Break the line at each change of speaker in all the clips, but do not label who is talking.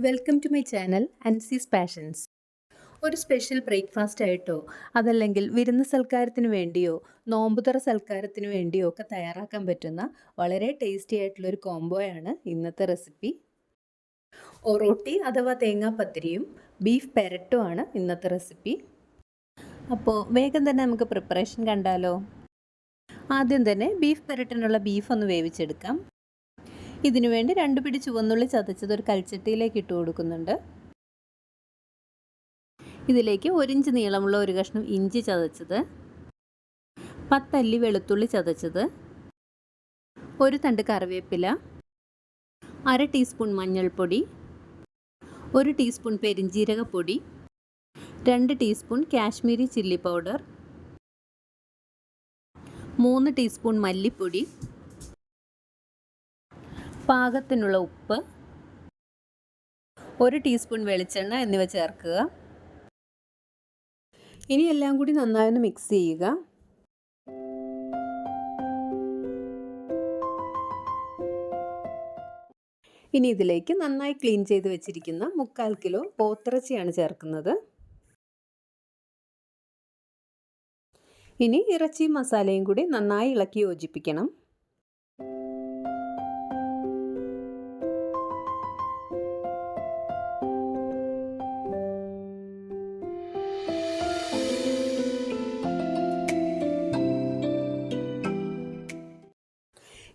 Welcome to my channel Anzees passions. ഒരു special breakfast ആയിട്ടോ അതല്ലെങ്കിൽ വിരുന്ന് സൽക്കാരത്തിന് വേണ്ടിയോ നോമ്പുതുറ സൽക്കാരത്തിന് വേണ്ടിയോ ഒക്കെ തയ്യാറാക്കാൻ പറ്റുന്ന വളരെ ടേസ്റ്റി ആയിട്ടുള്ളൊരു കോംബോയാണ് ഇന്നത്തെ റെസിപ്പി. ഒറോട്ടി അഥവാ തേങ്ങാപ്പത്തിരിയും ബീഫ് പെരട്ടും ആണ് ഇന്നത്തെ റെസിപ്പി. അപ്പോൾ വേഗം തന്നെ നമുക്ക് പ്രിപ്പറേഷൻ കണ്ടാലോ. ആദ്യം തന്നെ ബീഫ് പെരട്ടിനുള്ള ബീഫ് ഒന്ന് വേവിച്ചെടുക്കാം. ഇതിനു വേണ്ടി 2 പിടി ചുവന്നുള്ളി ചതച്ചത് ഒരു കൽച്ചട്ടിയിലേക്ക് ഇട്ട് കൊടുക്കുന്നുണ്ട്. ഇതിലേക്ക് 1 ഇഞ്ച് നീളമുള്ള ഒരു കഷ്ണം ഇഞ്ചി ചതച്ചത്, 10 അല്ലി വെളുത്തുള്ളി ചതച്ചത്, 1 തണ്ട് കറിവേപ്പില, 1/2 ടീസ്പൂൺ മഞ്ഞൾപ്പൊടി, 1 ടീസ്പൂൺ പെരിഞ്ജീരകപ്പൊടി, 2 teaspoon Kashmiri chilli powder, 3 teaspoon മല്ലിപ്പൊടി, പാകത്തിനുള്ള ഉപ്പ്, 1 ടീസ്പൂൺ വെളിച്ചെണ്ണ എന്നിവ ചേർക്കുക. ഇനി എല്ലാം കൂടി നന്നായി മിക്സ് ചെയ്യുക. ഇനി ഇതിലേക്ക് നന്നായി ക്ലീൻ ചെയ്ത് വെച്ചിരിക്കുന്ന 3/4 കിലോ പോത്തിറച്ചിയാണ് ചേർക്കുന്നത്. ഇനി ഇറച്ചിയും മസാലയും കൂടി നന്നായി ഇളക്കി യോജിപ്പിക്കണം.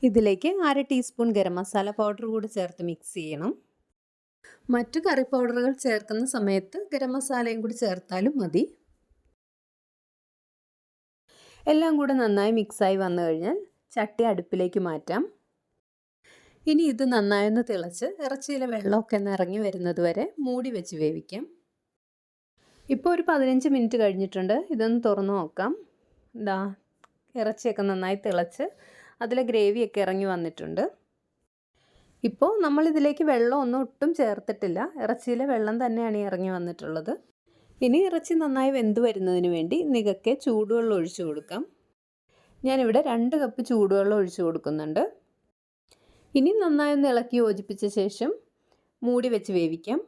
ഇതിലേക്ക് 1/2 ടീസ്പൂൺ ഗരം മസാല പൗഡർ കൂടി ചേർത്ത് മിക്സ് ചെയ്യണം. മറ്റു കറി പൗഡറുകൾ ചേർക്കുന്ന സമയത്ത് ഗരം മസാലയും കൂടി ചേർത്താലും മതി. എല്ലാം കൂടെ നന്നായി മിക്സായി വന്നു കഴിഞ്ഞാൽ ചട്ടി അടുപ്പിലേക്ക് മാറ്റാം. ഇനി ഇത് നന്നായി ഒന്ന് തിളച്ച് ഇറച്ചിയിലെ വെള്ളമൊക്കെ ഒന്ന് ഇറങ്ങി വരുന്നത് വരെ മൂടി വെച്ച് വേവിക്കാം. ഇപ്പോൾ ഒരു 15 മിനിറ്റ് കഴിഞ്ഞിട്ടുണ്ട്. ഇതൊന്ന് തുറന്ന് നോക്കാം. ഇറച്ചിയൊക്കെ നന്നായി തിളച്ച് അതിലെ ഗ്രേവിയൊക്കെ ഇറങ്ങി വന്നിട്ടുണ്ട്. ഇപ്പോൾ നമ്മളിതിലേക്ക് വെള്ളമൊന്നും ഒട്ടും ചേർത്തിട്ടില്ല. ഇറച്ചിയിലെ വെള്ളം തന്നെയാണ് ഇറങ്ങി വന്നിട്ടുള്ളത്. ഇനി ഇറച്ചി നന്നായി വെന്ത് വരുന്നതിന് വേണ്ടി നികക്കെ ചൂടുവെള്ളം ഒഴിച്ചു കൊടുക്കാം. ഞാനിവിടെ 2 കപ്പ് ചൂടുവെള്ളം ഒഴിച്ചു കൊടുക്കുന്നുണ്ട്. ഇനി നന്നായി ഒന്ന് ഇളക്കി യോജിപ്പിച്ച ശേഷം മൂടി വെച്ച് വേവിക്കാം.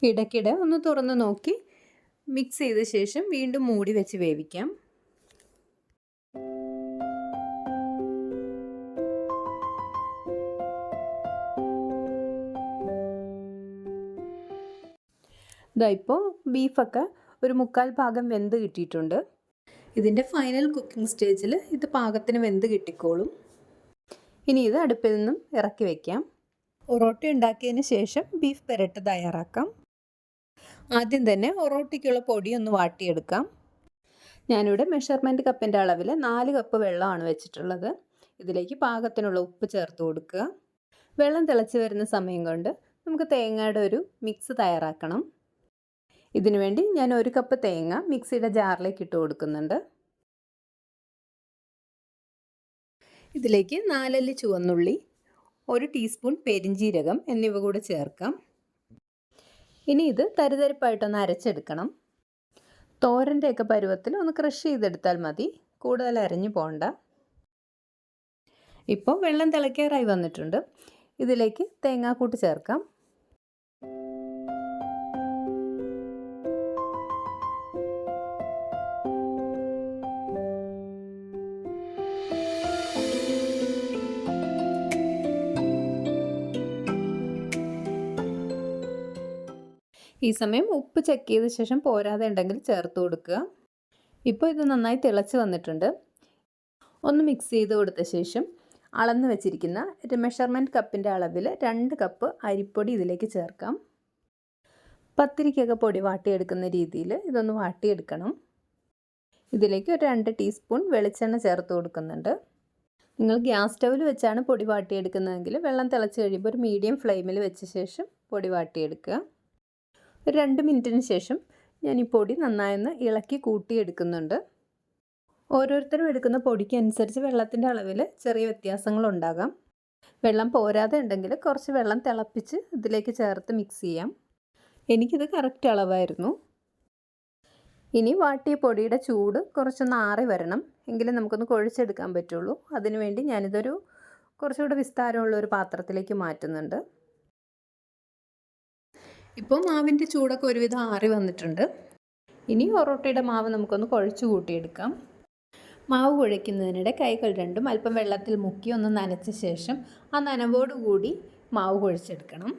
ഇടയ്ക്കിടെ ഒന്ന് തുറന്ന് നോക്കി മിക്സ് ചെയ്ത ശേഷം വീണ്ടും മൂടി വെച്ച് വേവിക്കാം. ഇപ്പോൾ ബീഫൊക്കെ ഒരു 3/4 ഭാഗം വെന്ത് കിട്ടിയിട്ടുണ്ട്. ഇതിൻ്റെ ഫൈനൽ കുക്കിംഗ് സ്റ്റേജിൽ ഇത് പാകത്തിന് വെന്ത് കിട്ടിക്കോളും. ഇനി ഇത് അടുപ്പിൽ നിന്നും ഇറക്കി വയ്ക്കാം. ഒറോട്ടി ഉണ്ടാക്കിയതിന് ശേഷം ബീഫ് പെരട്ട് തയ്യാറാക്കാം. ആദ്യം തന്നെ ഒറോട്ടിക്കുള്ള പൊടി ഒന്ന് വാട്ടിയെടുക്കാം. ഞാനിവിടെ മെഷർമെൻറ്റ് കപ്പിൻ്റെ അളവിൽ 4 കപ്പ് വെള്ളമാണ് വെച്ചിട്ടുള്ളത്. ഇതിലേക്ക് പാകത്തിനുള്ള ഉപ്പ് ചേർത്ത് കൊടുക്കുക. വെള്ളം തിളച്ച് വരുന്ന സമയം കൊണ്ട് നമുക്ക് തേങ്ങയുടെ ഒരു മിക്സ് തയ്യാറാക്കണം. ഇതിനുവേണ്ടി ഞാൻ 1 കപ്പ് തേങ്ങ മിക്സിയുടെ ജാറിലേക്ക് ഇട്ട് കൊടുക്കുന്നുണ്ട്. ഇതിലേക്ക് 4 അല്ലി ചുവന്നുള്ളി, 1 ടീസ്പൂൺ പെരിഞ്ജീരകം എന്നിവ കൂടെ ചേർക്കാം. ഇനി ഇത് തരിതരിപ്പായിട്ടൊന്ന് അരച്ചെടുക്കണം. തോരൻ്റെയൊക്കെ പരുവത്തിൽ ഒന്ന് ക്രഷ് ചെയ്തെടുത്താൽ മതി, കൂടുതൽ അരഞ്ഞു പോകണ്ട. ഇപ്പോൾ വെള്ളം തിളയ്ക്കാറായി വന്നിട്ടുണ്ട്. ഇതിലേക്ക് തേങ്ങാക്കൂട്ട് ചേർക്കാം. ഈ സമയം ഉപ്പ് ചെക്ക് ചെയ്ത ശേഷം പോരാതെ ഉണ്ടെങ്കിൽ ചേർത്ത് കൊടുക്കുക. ഇപ്പോൾ ഇത് നന്നായി തിളച്ച് വന്നിട്ടുണ്ട്. ഒന്ന് മിക്സ് ചെയ്ത് കൊടുത്ത ശേഷം അളന്ന് വെച്ചിരിക്കുന്ന മെഷർമെൻറ്റ് കപ്പിൻ്റെ അളവിൽ 2 കപ്പ് അരിപ്പൊടി ഇതിലേക്ക് ചേർക്കാം. പത്തിരിക്കൊക്കെ പൊടി വാട്ടിയെടുക്കുന്ന രീതിയിൽ ഇതൊന്ന് വാട്ടിയെടുക്കണം. ഇതിലേക്ക് ഒരു 2 ടീസ്പൂൺ വെളിച്ചെണ്ണ ചേർത്ത് കൊടുക്കുന്നുണ്ട്. നിങ്ങൾ ഗ്യാസ് സ്റ്റൗവിൽ വെച്ചാണ് പൊടി വാട്ടിയെടുക്കുന്നതെങ്കിൽ വെള്ളം തിളച്ച് കഴിയുമ്പോൾ ഒരു മീഡിയം ഫ്ലെയിമിൽ വെച്ച ശേഷം പൊടി വാട്ടിയെടുക്കുക. ഒരു 2 മിനിറ്റിന് ശേഷം ഞാൻ ഈ പൊടി നന്നായി ഇളക്കി കൂട്ടിയെടുക്കുന്നുണ്ട്. ഓരോരുത്തരും എടുക്കുന്ന പൊടിക്ക് അനുസരിച്ച് വെള്ളത്തിൻ്റെ അളവിൽ ചെറിയ വ്യത്യാസങ്ങളുണ്ടാകാം. വെള്ളം പോരാതെ ഉണ്ടെങ്കിൽ കുറച്ച് വെള്ളം തിളപ്പിച്ച് ഇതിലേക്ക് ചേർത്ത് മിക്സ് ചെയ്യാം. എനിക്കിത് കറക്റ്റ് അളവായിരുന്നു. ഇനി വാട്ടിയ പൊടിയുടെ ചൂട് കുറച്ചൊന്ന് ആറി വരണം, എങ്കിലും നമുക്കൊന്ന് കുഴച്ചെടുക്കാൻ പറ്റുള്ളൂ. അതിനുവേണ്ടി ഞാനിതൊരു കുറച്ചുകൂടെ വിസ്താരമുള്ള ഒരു പാത്രത്തിലേക്ക് മാറ്റുന്നുണ്ട്. ഇപ്പോൾ മാവിൻ്റെ ചൂടൊക്കെ ഒരുവിധം ആറി വന്നിട്ടുണ്ട്. ഇനി ഒറോട്ടയുടെ മാവ് നമുക്കൊന്ന് കുഴച്ച് കൂട്ടിയെടുക്കാം. മാവ് കുഴയ്ക്കുന്നതിനിടെ കൈകൾ രണ്ടും അല്പം വെള്ളത്തിൽ മുക്കി ഒന്ന് നനച്ച ശേഷം ആ നനവോടുകൂടി മാവ് കുഴച്ചെടുക്കണം.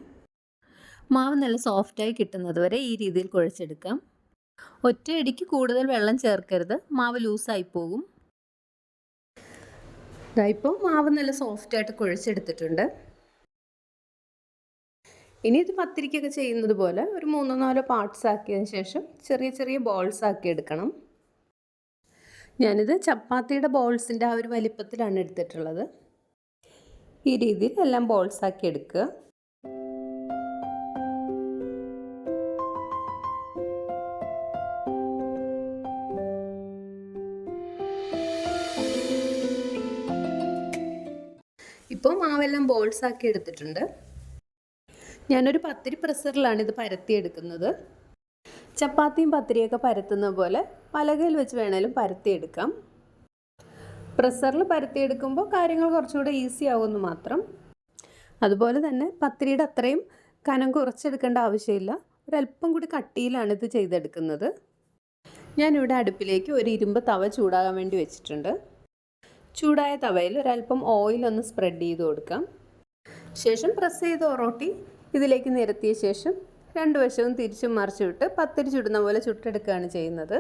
മാവ് നല്ല സോഫ്റ്റായി കിട്ടുന്നത് വരെ ഈ രീതിയിൽ കുഴച്ചെടുക്കാം. ഒറ്റയടിക്ക് കൂടുതൽ വെള്ളം ചേർക്കരുത്, മാവ് ലൂസായി പോകും. ഇപ്പോൾ മാവ് നല്ല സോഫ്റ്റായിട്ട് കുഴച്ചെടുത്തിട്ടുണ്ട്. ഇനി ഇത് പത്തിരിക്കൊക്കെ ചെയ്യുന്നത് പോലെ ഒരു 3-4 പാർട്സ് ആക്കിയതിന് ശേഷം ചെറിയ ചെറിയ ബോൾസ് ആക്കി എടുക്കണം. ഞാനിത് ചപ്പാത്തിയുടെ ബോൾസിൻ്റെ ആ ഒരു വലിപ്പത്തിലാണ് എടുത്തിട്ടുള്ളത്. ഈ രീതിയിൽ എല്ലാം ബോൾസ് ആക്കി എടുക്കുക. ഇപ്പോൾ മാവെല്ലാം ബോൾസ് ആക്കി എടുത്തിട്ടുണ്ട്. ഞാനൊരു പത്തിരി പ്രസ്സറിലാണ് ഇത് പരത്തിയെടുക്കുന്നത്. ചപ്പാത്തിയും പത്തിരിയൊക്കെ പരത്തുന്ന പോലെ പലകയിൽ വെച്ച് വേണേലും പരത്തിയെടുക്കാം. പ്രസ്സറിൽ പരത്തിയെടുക്കുമ്പോൾ കാര്യങ്ങൾ കുറച്ചുകൂടെ ഈസി ആവുമെന്ന് മാത്രം. അതുപോലെ തന്നെ പത്തിരിയുടെ അത്രയും കനം കുറച്ചെടുക്കേണ്ട ആവശ്യമില്ല, ഒരല്പം കൂടി കട്ടിയിലാണ് ഇത് ചെയ്തെടുക്കുന്നത്. ഞാനിവിടെ അടുപ്പിലേക്ക് ഒരു ഇരുമ്പ് തവ ചൂടാകാൻ വേണ്ടി വെച്ചിട്ടുണ്ട്. ചൂടായ തവയിൽ ഒരല്പം ഓയിലൊന്ന് സ്പ്രെഡ് ചെയ്ത് കൊടുക്കാം. ശേഷം പ്രസ് ചെയ്ത് ഒറോട്ടി ഇതിലേക്ക് നിരത്തിയ ശേഷം 2 വശവും തിരിച്ചും മറിച്ചിട്ട് പത്തിരി ചുടുന്ന പോലെ ചുട്ടെടുക്കുകയാണ് ചെയ്യുന്നത്.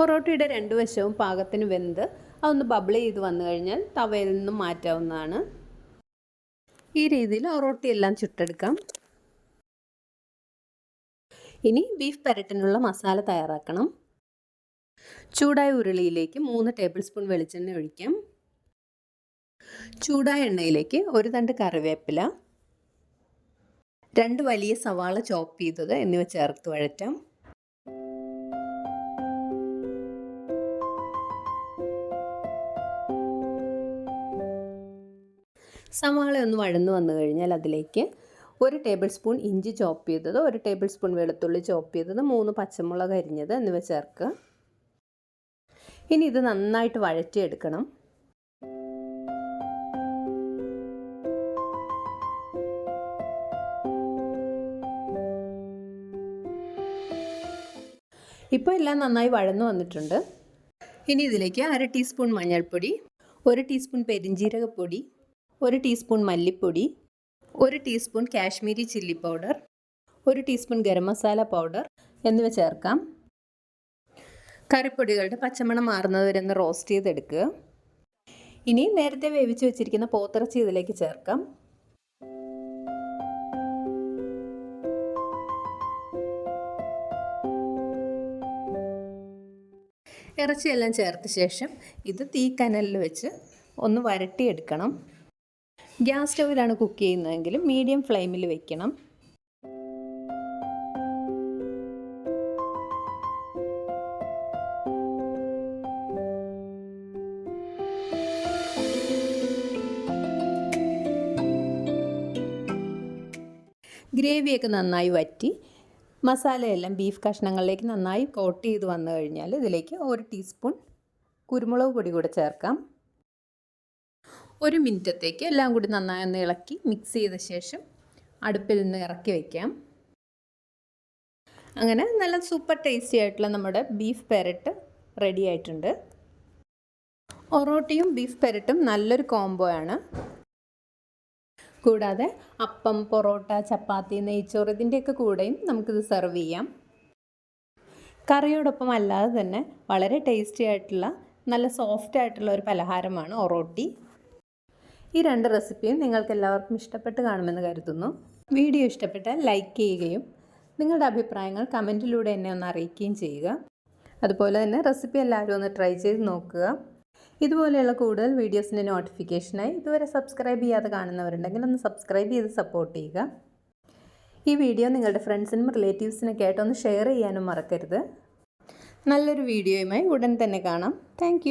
ഒറോട്ടിയുടെ 2 വശവും പാകത്തിന് വെന്ത് അതൊന്ന് ബബിൾ ചെയ്ത് വന്നു കഴിഞ്ഞാൽ തവയിൽ നിന്നും മാറ്റാവുന്നതാണ്. ഈ രീതിയിൽ ഒറോട്ടി എല്ലാം ചുട്ടെടുക്കാം. ഇനി ബീഫ് പെരട്ടിനുള്ള മസാല തയ്യാറാക്കണം. ചൂടായ ഉരുളിയിലേക്ക് 3 ടേബിൾ സ്പൂൺ വെളിച്ചെണ്ണ ഒഴിക്കാം. ചൂടായ എണ്ണയിലേക്ക് 1 തണ്ട് കറിവേപ്പില, 2 വലിയ സവാള ചോപ്പ് ചെയ്തത് എന്നിവ ചേർത്ത് വഴറ്റാം. സവാള ഒന്ന് വഴന്നു വന്നു കഴിഞ്ഞാൽ അതിലേക്ക് 1 ടേബിൾ സ്പൂൺ ഇഞ്ചി ചോപ്പ് ചെയ്തത്, 1 ടേബിൾ സ്പൂൺ വെളുത്തുള്ളി ചോപ്പ് ചെയ്തത്, 3 പച്ചമുളക് അരിഞ്ഞത് എന്നിവ ചേർക്കുക. ഇനി ഇത് നന്നായിട്ട് വഴറ്റിയെടുക്കണം. ഇപ്പോൾ എല്ലാം നന്നായി വഴന്നു വന്നിട്ടുണ്ട്. ഇനി ഇതിലേക്ക് 1/2 ടീസ്പൂൺ മഞ്ഞൾപ്പൊടി, 1 ടീസ്പൂൺ പെരിഞ്ജീരകപ്പൊടി, 1 ടീസ്പൂൺ മല്ലിപ്പൊടി, 1 teaspoon Kashmiri chilli powder, 1 teaspoon garam masala powder എന്നിവ ചേർക്കാം. കറിപ്പൊടികളുടെ പച്ചമണം മാറുന്നത് വരെ ഒന്ന് റോസ്റ്റ് ചെയ്തെടുക്കുക. ഇനി നേരത്തെ വേവിച്ച് വെച്ചിരിക്കുന്ന പോത്തിറച്ചി ഇതിലേക്ക് ചേർക്കാം. ഇറച്ചിയെല്ലാം ചേർത്ത ശേഷം ഇത് തീക്കനലിൽ വെച്ച് ഒന്ന് വരട്ടിയെടുക്കണം. ഗ്യാസ് സ്റ്റൗവിലാണ് കുക്ക് ചെയ്യുന്നതെങ്കിലും മീഡിയം ഫ്ലെയിമിൽ വെക്കണം. ഗ്രേവിയൊക്കെ നന്നായി വറ്റി മസാലയെല്ലാം ബീഫ് കഷ്ണങ്ങളിലേക്ക് നന്നായി കോട്ട് ചെയ്ത് വന്നു കഴിഞ്ഞാൽ ഇതിലേക്ക് 1 ടീസ്പൂൺ കുരുമുളക് പൊടി കൂടെ ചേർക്കാം. 1 മിനിറ്റത്തേക്ക് എല്ലാം കൂടി നന്നായി ഒന്ന് ഇളക്കി മിക്സ് ചെയ്ത ശേഷം അടുപ്പിൽ നിന്ന് ഇറക്കി വയ്ക്കാം. അങ്ങനെ നല്ല സൂപ്പർ ടേസ്റ്റി ആയിട്ടുള്ള നമ്മുടെ ബീഫ് പെരട്ട് റെഡി ആയിട്ടുണ്ട്. ഒറോട്ടിയും ബീഫ് പെരട്ടും നല്ലൊരു കോംബോ ആണ്. കൂടാതെ അപ്പം, പൊറോട്ട, ചപ്പാത്തി, നെയ്ച്ചോറ് ഇതിൻ്റെയൊക്കെ കൂടെയും നമുക്കിത് സെർവ് ചെയ്യാം. കറിയോടൊപ്പം അല്ലാതെ തന്നെ വളരെ ടേസ്റ്റി ആയിട്ടുള്ള നല്ല സോഫ്റ്റ് ആയിട്ടുള്ള ഒരു പലഹാരമാണ് ഒറോട്ടി. ഈ 2 റെസിപ്പിയും നിങ്ങൾക്ക് എല്ലാവർക്കും ഇഷ്ടപ്പെട്ട് കാണുമെന്ന് കരുതുന്നു. വീഡിയോ ഇഷ്ടപ്പെട്ടാൽ ലൈക്ക് ചെയ്യുകയും നിങ്ങളുടെ അഭിപ്രായങ്ങൾ കമൻറ്റിലൂടെ എന്നെ ഒന്ന് അറിയിക്കുകയും ചെയ്യുക. അതുപോലെ തന്നെ റെസിപ്പി എല്ലാവരും ഒന്ന് ട്രൈ ചെയ്ത് നോക്കുക. ഇതുപോലെയുള്ള കൂടുതൽ വീഡിയോസിൻ്റെ നോട്ടിഫിക്കേഷനായി ഇതുവരെ സബ്സ്ക്രൈബ് ചെയ്യാതെ കാണുന്നവരുണ്ടെങ്കിൽ ഒന്ന് സബ്സ്ക്രൈബ് ചെയ്ത് സപ്പോർട്ട് ചെയ്യുക. ഈ വീഡിയോ നിങ്ങളുടെ ഫ്രണ്ട്സിനും റിലേറ്റീവ്സിനൊക്കെ ആയിട്ടൊന്ന് ഷെയർ ചെയ്യാനും മറക്കരുത്. നല്ലൊരു വീഡിയോയുമായി ഉടൻ തന്നെ കാണാം. താങ്ക്